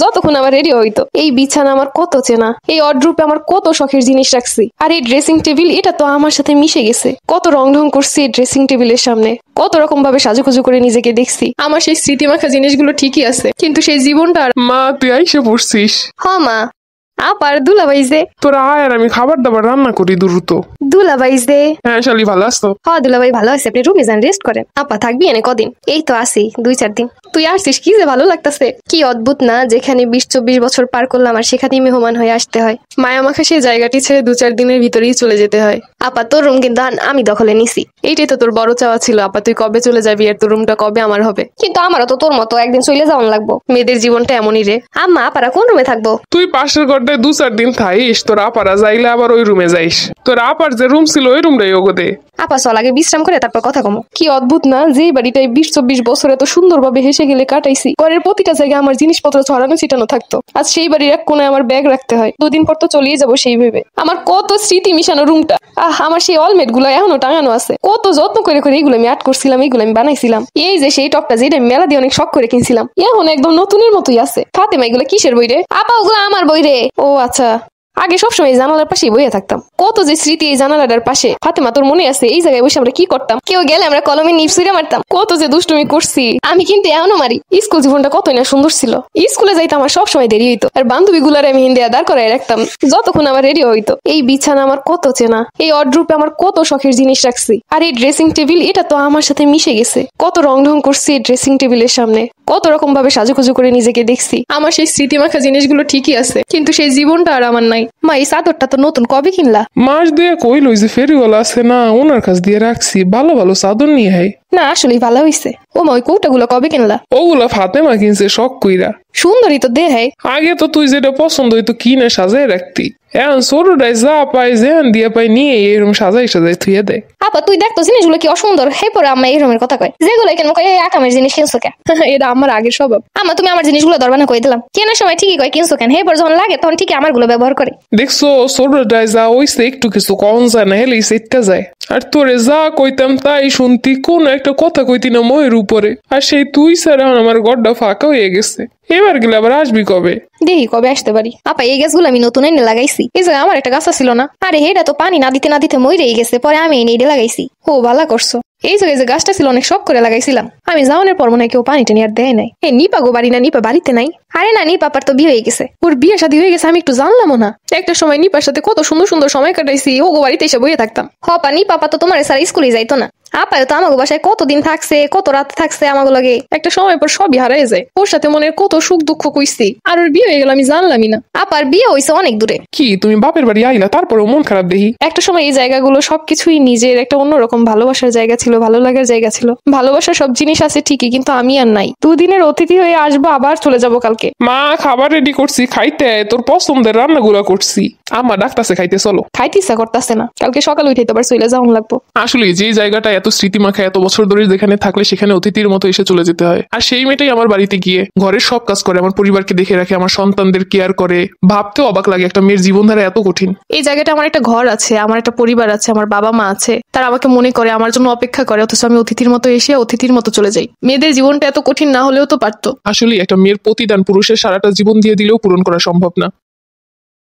যতক্ষণ আমার রেডি হইতো। এই বিছানা আমার কত চেনা, এই অড্রুপে আমার কত শখের জিনিস রাখছি। আর এই ড্রেসিং টেবিল, এটা তো আমার সাথে মিশে গেছে। কত রং ঢং করছি এই ড্রেসিং টেবিলের সামনে, কত রকম ভাবে সাজুগুজু করে নিজেকে দেখছি। আমার সেই স্মৃতিমাখা জিনিসগুলো ঠিকই আছে, কিন্তু সেই জীবনটা আর। মা, তুই আইসে পড়ছিস? হ মা, আপার দুলাভাই যে। তোরা আয়, আর আমি খাবার দাবার রান্না করি দ্রুত। দুলাভাই যে। হ্যাঁ শালি, ভালো আসতো? হ দুলাভাই ভালো আছে, আপনি রুমে যান, রেস্ট করেন। আপা থাকবি এনে কদিন? এই তো আসি 2-4 দিন। তুই আসছিস, কি যে ভালো লাগতেছে। কি অদ্ভুত না, যেখানে 20-24 বছর পার করলাম আর সেখানেই মেহমান হয়ে আসতে হয়। মায়ামাখা সেই জায়গাটি ছেড়ে 2-4 দিনের ভিতরেই চলে যেতে হয়। আপা তোর রুম কিন্তু আমি দখলে নিছি। এইটাই তো তোর বড় চাওয়া ছিল আপা, তুই কবে চলে যাবি আর তোর রুমটা কবে আমার হবে। কিন্তু আমারও তো তোর মতো একদিন চলে যাওয়ান লাগবো। মেয়েদের জীবনটা এমনই রে। আম্মা আপারা কোন রুমে থাকবো? তুই পাশের ঘরটায় 2-4 দিন থাইস, তোর আপারা যাইলে আবার ওই রুমে যাইস। তোর আপার যে রুম ছিল ওই রুমটাই ওগো দে। আপা চল আগে বিশ্রাম করে তারপর কথা কমো। কি অদ্ভুত না, যে বাড়িটাই 20-24 বছর এত সুন্দরভাবে হেসে গেলে কাটাইছি, ঘরের প্রতিটা জায়গায় আমার জিনিসপত্র ছড়ানো ছিটানো থাকতো, আজ সেই বাড়ির এক কোনায় আমার ব্যাগ রাখতে হয়। 2 দিন পর তো চলেই যাবো সেই ভেবে। আমার কত স্মৃতি মিশানো রুমটা। আমার সেই অলমেট গুলো এখনো টাঙানো আছে। কত যত্ন করে করে এইগুলো আমি আর্ট করছিলাম, এইগুলো আমি বানাইছিলাম। এই যে সেই টপটা, যেটা আমি মেলা দিয়ে অনেক শখ করে কিনছিলাম, এখন একদম নতুনের মতোই আছে। ফাতেমা, এগুলো কিসের বই রে? আপা ওগুলো আমার বই রে। ও আচ্ছা। আগে সবসময় জানালার পাশে বইয়ে থাকতাম। কত যে স্মৃতি এই জানালাটার পাশে। ফাতেমা তোর মনে আছে এই জায়গায় বসে আমরা কি করতাম? কেউ গেলে আমরা কলমে নিপ ছুঁড়ে মারতাম। কত যে দুষ্টুমি করছি, আমি কিন্তু এখনো মারি। স্কুল জীবনটা কতই না সুন্দর ছিল। স্কুলে যাইতে আমার সবসময় দেরি হইতো, আর বান্ধবী গুলারে আমি হিন্দি দাঁড় করাই রাখতাম যতক্ষণ আমার রেডি হইতো। এই বিছানা আমার কত চেনা, এই অড্রুপে আমার কত শখের জিনিস রাখছি। আর এই ড্রেসিং টেবিল, এটা তো আমার সাথে মিশে গেছে। কত রং ঢং করছি এই ড্রেসিং টেবিলের সামনে, কত রকম ভাবে সাজুগুজু করে নিজেকে দেখছি। আমার সেই স্মৃতিমাখা জিনিসগুলো ঠিকই আছে, কিন্তু সেই জীবনটা আর আমার নাই। মা এই চাদরটা তো নতুন, কবে কিনলা? মাস দিয়ে কইল, ওই যে ফেরিওয়ালা আছে না, ওনার কাছ দিয়ে রাখছি। ভালো ভালো চাদর নিয়ে হয়। না আসলেই ভালো হইছে। ও মা, ওই কৌটাগুলো কবে কিনলা? ওগুলা ফাতেমা কিনছে শখ কইরা। সুন্দরী তো দেহে। আগে তো তুই যেটা পছন্দ হইতো কিনে সাজাই রাখতি, এখন ছোটটাই যা পাই যেন দিয়ে পাই নিয়ে এরকম সাজাই সাজাই থুয়ে দেয়। আপা তুই দেখতো জিনিসগুলো কি অসুন্দর, হে পরে আম্মা এই রকমের কথা কয়। যেগুলো কেন কয় এই আকামের জিনিস কিনছো কেন? এটা আমার আগের স্বভাব। আম্মা তুমি আমার জিনিসগুলো দরবানা কই দিলাম, কেনার সময় ঠিকই কয় কিনছো কেন, হে পর যখন লাগে তখন ঠিকই আমার গুলো ব্যবহার করে। দেখছো, ছোটটাই যা ওইসে একটু কিছু কম যায় না, হেলেই সেটটা যায়। আর তোরে যা কইতাম তাই শুনতি, কোন একটা কথা কইতি না ময়ের উপরে। আর সেই তুই ছাড়া আমার গড্ডা ফাঁকা হয়ে গেছে। এবার গেলে আবার আসবি কবে? দেখি কবে আসতে পারি। আপা এই গাছগুলো আমি নতুন এনে লাগাইছি। এই জায়গায় আমার একটা গাছ ছিল না, আরে এটা তো পানি না দিতে না দিতে মরেই গেছে, পরে আমি এনে এটা লাগাইছি। ও ভালো করছো। এই জায়গায় যে গাছটা ছিল অনেক শখ করে লাগাইছিলাম। আমি যাওয়ানোর পর মনে হয় কেউ পানি টেনে আর দেয় নাই। এই নিপা গো বাড়ি না, নিপা বাড়িতে নাই। আরে না, নিপাপার তো বিয়ে হয়ে গেছে। ওর বিয়ে শাদী হয়ে গেছে, আমি একটু জানলামও না। একটা সময় নিপার সাথে কত সুন্দর সুন্দর সময় কাটাইছি, ও গো বাড়িতে এসে বইয়ে থাকতাম। হপা নিপাপা তো তোমার স্যার স্কুলে যাইতো না। আপায় তো আমাকে বাসায় কতদিন থাকছে, কত রাত থাকছে আমাকে লাগে। একটা সময় পর সবই হারাই যায়। ওর সাথে মনের কত সুখ দুঃখ কইছি, আর ওর বিয়ে হয়ে গেল আমি জানলামই না। আপার বিয়ে হয়েছে অনেক দূরে। কি তুমি বাপের বাড়ি আইলা, তারপরে মন খারাপ দেখি? একটা সময় এই জায়গাগুলো সবকিছুই নিজের একটা অন্যরকম ভালোবাসার জায়গা ছিল, ভালো লাগার জায়গা ছিল। ভালোবাসার সব জিনিস আছে ঠিকই, কিন্তু আমি আর নাই। 2 দিনের অতিথি হয়ে আসবো, আবার চলে যাবো কালকে। মা, খাবার রেডি করছি, খাইতে আয়। তোর পছন্দের রান্নাগুলা করছি। আমার ডাকতাছে, খাইতে চলো। খাইতে ইচ্ছা করতেছে না, কালকে সকালে উঠে তো আবার চলে যাওয়ান লাগবো। আসলে যে জায়গাটা এত স্মৃতিমাখা, এত বছর ধরে যেখানে থাকলে সেখানে অতিথির মতো এসে চলে যেতে হয়। আর সেই মেয়েটাই আমার বাড়িতে গিয়ে ঘরের সব কাজ করে, আমার পরিবারকে দেখে রাখে, আমার সন্তানদের কেয়ার করে। ভাবতেও অবাক লাগে একটা মেয়ের জীবনধারা এত কঠিন। এই জায়গাটা আমার একটা ঘর আছে, আমার একটা পরিবার আছে, আমার বাবা মা আছে, তারা আমাকে মনে করে, আমার জন্য অপেক্ষা করে, অথচ আমি অতিথির মতো এসে অতিথির মতো চলে যাই। মেয়েদের জীবনটা এত কঠিন না হলেও তো পারতো। আসলে একটা মেয়ের প্রতিদান পুরুষের সারাটা জীবন দিয়ে দিলেও পূরণ করা সম্ভব না।